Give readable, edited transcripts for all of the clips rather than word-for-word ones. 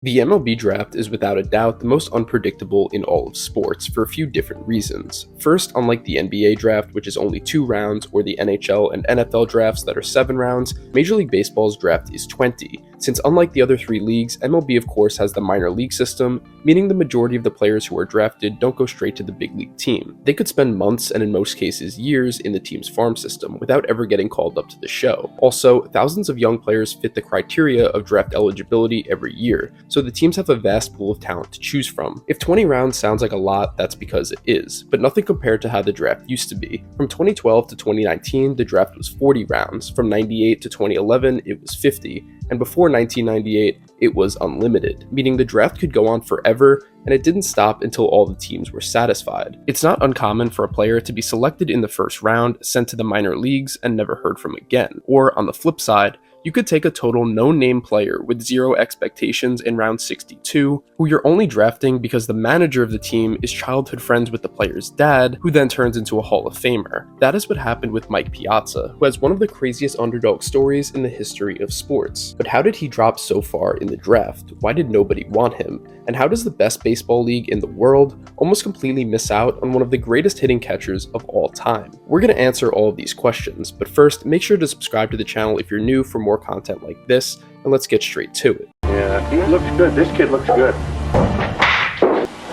The MLB draft is without a doubt the most unpredictable in all of sports for a few different reasons. First, unlike the NBA draft, which is only 2 rounds, or the NHL and NFL drafts that are 7 rounds, Major League Baseball's draft is 20. Since unlike the other 3 leagues, MLB of course has the minor league system, meaning the majority of the players who are drafted don't go straight to the big league team. They could spend months and in most cases years in the team's farm system without ever getting called up to the show. Also, thousands of young players fit the criteria of draft eligibility every year, so the teams have a vast pool of talent to choose from. If 20 rounds sounds like a lot, that's because it is, but nothing compared to how the draft used to be. From 2012 to 2019, the draft was 40 rounds. From 98 to 2011, it was 50. And before 1998, it was unlimited, meaning the draft could go on forever, and it didn't stop until all the teams were satisfied. It's not uncommon for a player to be selected in the first round, sent to the minor leagues, and never heard from again. Or, on the flip side, you could take a total no-name player with 0 expectations in round 62, who you're only drafting because the manager of the team is childhood friends with the player's dad, who then turns into a Hall of Famer. That is what happened with Mike Piazza, who has one of the craziest underdog stories in the history of sports. But how did he drop so far in the draft? Why did nobody want him? And how does the best baseball league in the world almost completely miss out on one of the greatest hitting catchers of all time? We're going to answer all of these questions, but first, make sure to subscribe to the channel if you're new for more content like this, and let's get straight to it. Yeah, he looks good. This kid looks good.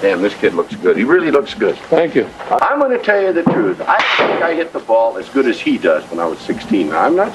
Damn, this kid looks good. He really looks good. Thank you. I'm going to tell you the truth. I don't think I hit the ball as good as he does when I was 16. I'm not.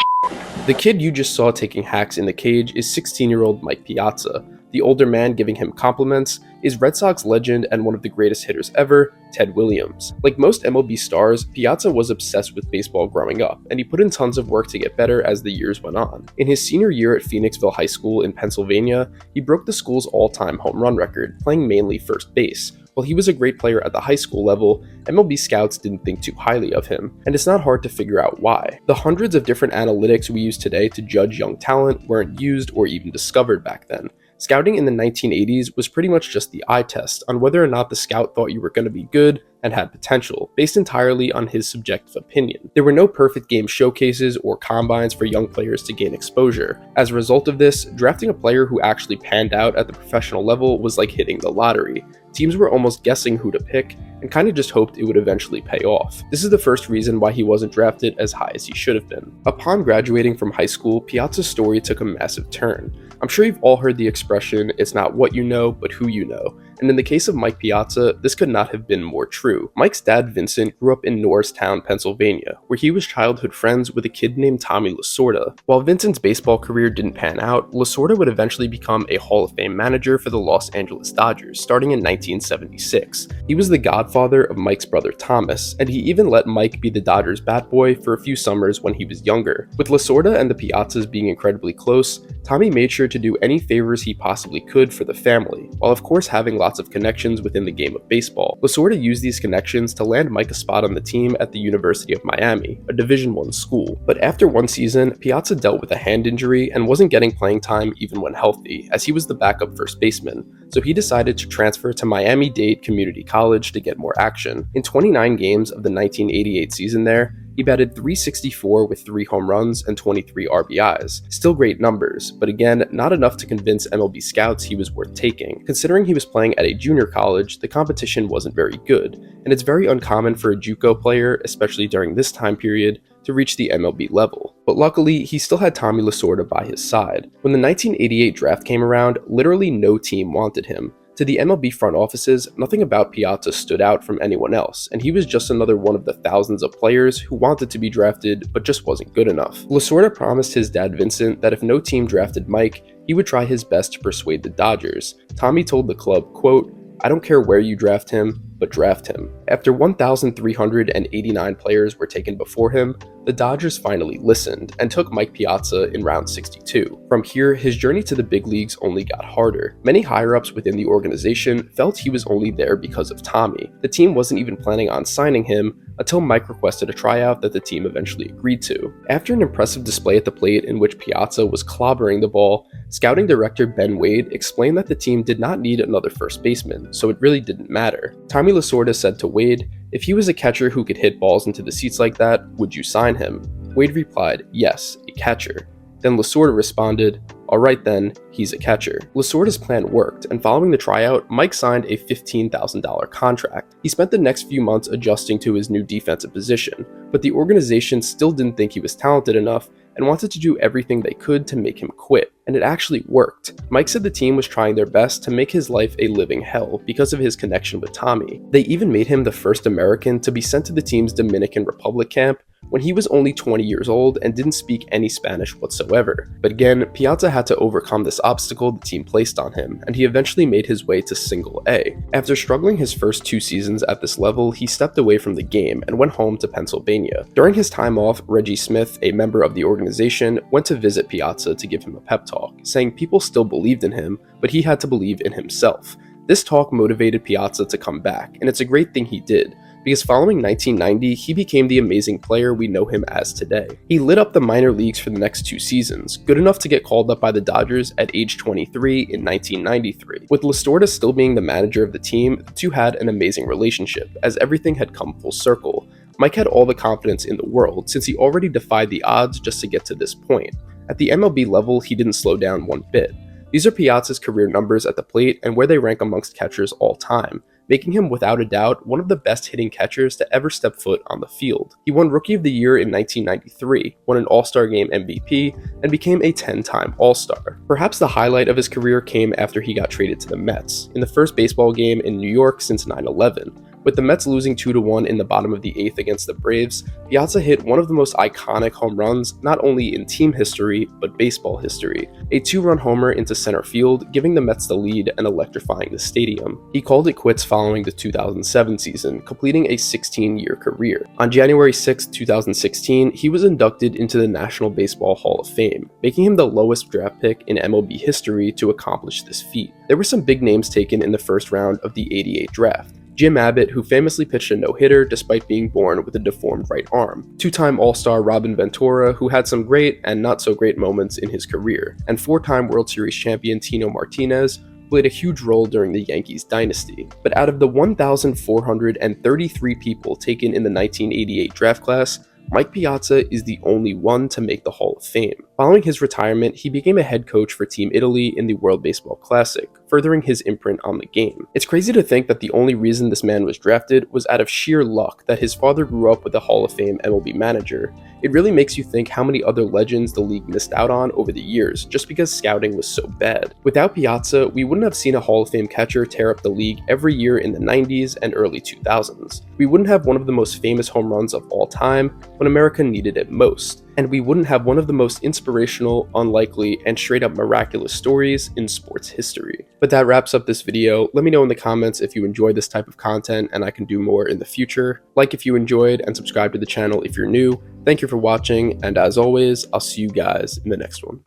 The kid you just saw taking hacks in the cage is 16-year-old Mike Piazza. The older man giving him compliments is Red Sox legend and one of the greatest hitters ever, Ted Williams. Like most MLB stars, Piazza was obsessed with baseball growing up, and he put in tons of work to get better as the years went on. In his senior year at Phoenixville High School in Pennsylvania, he broke the school's all-time home run record, playing mainly first base. While he was a great player at the high school level, MLB scouts didn't think too highly of him, and it's not hard to figure out why. The hundreds of different analytics we use today to judge young talent weren't used or even discovered back then. Scouting in the 1980s was pretty much just the eye test on whether or not the scout thought you were going to be good and had potential, based entirely on his subjective opinion. There were no perfect game showcases or combines for young players to gain exposure. As a result of this, drafting a player who actually panned out at the professional level was like hitting the lottery. Teams were almost guessing who to pick and kind of just hoped it would eventually pay off. This is the first reason why he wasn't drafted as high as he should have been. Upon graduating from high school, Piazza's story took a massive turn. I'm sure you've all heard the expression, it's not what you know, but who you know. And in the case of Mike Piazza, this could not have been more true. Mike's dad, Vincent, grew up in Norristown, Pennsylvania, where he was childhood friends with a kid named Tommy Lasorda. While Vincent's baseball career didn't pan out, Lasorda would eventually become a Hall of Fame manager for the Los Angeles Dodgers, starting in 1976. He was the godfather of Mike's brother Thomas, and he even let Mike be the Dodgers bat boy for a few summers when he was younger. With Lasorda and the Piazzas being incredibly close, Tommy made sure to do any favors he possibly could for the family, while of course having lots of connections within the game of baseball. Lasorda used these connections to land Mike a spot on the team at the University of Miami, a Division I school. But after one season, Piazza dealt with a hand injury and wasn't getting playing time even when healthy, as he was the backup first baseman, so he decided to transfer to Miami-Dade Community College to get more action. In 29 games of the 1988 season there, he batted .364 with 3 home runs and 23 RBIs. Still great numbers, but again, not enough to convince MLB scouts he was worth taking. Considering he was playing at a junior college, the competition wasn't very good, and it's very uncommon for a JUCO player, especially during this time period, to reach the MLB level. But luckily, he still had Tommy Lasorda by his side. When the 1988 draft came around, literally no team wanted him. To the MLB front offices, nothing about Piazza stood out from anyone else, and he was just another one of the thousands of players who wanted to be drafted but just wasn't good enough. Lasorda promised his dad Vincent that if no team drafted Mike, he would try his best to persuade the Dodgers. Tommy told the club, quote, "I don't care where you draft him, but draft him." After 1,389 players were taken before him, the Dodgers finally listened and took Mike Piazza in round 62. From here, his journey to the big leagues only got harder. Many higher-ups within the organization felt he was only there because of Tommy. The team wasn't even planning on signing him until Mike requested a tryout that the team eventually agreed to. After an impressive display at the plate in which Piazza was clobbering the ball, scouting director Ben Wade explained that the team did not need another first baseman, so it really didn't matter. Tommy Lasorda said to Wade, "If he was a catcher who could hit balls into the seats like that, would you sign him?" Wade replied, "Yes, a catcher." Then Lasorda responded, Alright then, he's a catcher. Lasorda's plan worked, and following the tryout, Mike signed a $15,000 contract. He spent the next few months adjusting to his new defensive position, but the organization still didn't think he was talented enough and wanted to do everything they could to make him quit. And it actually worked. Mike said the team was trying their best to make his life a living hell because of his connection with Tommy. They even made him the first American to be sent to the team's Dominican Republic camp when he was only 20 years old and didn't speak any Spanish whatsoever. But again, Piazza had to overcome this obstacle the team placed on him, and he eventually made his way to Single A. After struggling his first 2 seasons at this level, he stepped away from the game and went home to Pennsylvania. During his time off, Reggie Smith, a member of the organization, went to visit Piazza to give him a pep talk, saying people still believed in him, but he had to believe in himself. This talk motivated Piazza to come back, and it's a great thing he did, because following 1990, he became the amazing player we know him as today. He lit up the minor leagues for the next 2 seasons, good enough to get called up by the Dodgers at age 23 in 1993. With Lasorda still being the manager of the team, the two had an amazing relationship, as everything had come full circle. Mike had all the confidence in the world, since he already defied the odds just to get to this point. At the MLB level, he didn't slow down one bit. These are Piazza's career numbers at the plate and where they rank amongst catchers all time, making him without a doubt one of the best hitting catchers to ever step foot on the field. He won Rookie of the Year in 1993, won an All-Star Game MVP, and became a 10-time All-Star. Perhaps the highlight of his career came after he got traded to the Mets, in the first baseball game in New York since 9/11. With the Mets losing 2-1 in the bottom of the 8th against the Braves, Piazza hit one of the most iconic home runs not only in team history, but baseball history. A 2-run homer into center field, giving the Mets the lead and electrifying the stadium. He called it quits following the 2007 season, completing a 16-year career. On January 6, 2016, he was inducted into the National Baseball Hall of Fame, making him the lowest draft pick in MLB history to accomplish this feat. There were some big names taken in the first round of the '88 draft. Jim Abbott, who famously pitched a no-hitter despite being born with a deformed right arm. 2-time All-Star Robin Ventura, who had some great and not-so-great moments in his career. And 4-time World Series champion Tino Martinez, who played a huge role during the Yankees dynasty. But out of the 1,433 people taken in the 1988 draft class, Mike Piazza is the only one to make the Hall of Fame. Following his retirement, he became a head coach for Team Italy in the World Baseball Classic, furthering his imprint on the game. It's crazy to think that the only reason this man was drafted was out of sheer luck that his father grew up with a Hall of Fame MLB manager. It really makes you think how many other legends the league missed out on over the years just because scouting was so bad. Without Piazza, we wouldn't have seen a Hall of Fame catcher tear up the league every year in the 90s and early 2000s. We wouldn't have one of the most famous home runs of all time when America needed it most. And we wouldn't have one of the most inspirational, unlikely, and straight up miraculous stories in sports history. But that wraps up this video. Let me know in the comments if you enjoy this type of content and I can do more in the future. Like if you enjoyed and subscribe to the channel if you're new. Thank you for watching, and as always, I'll see you guys in the next one.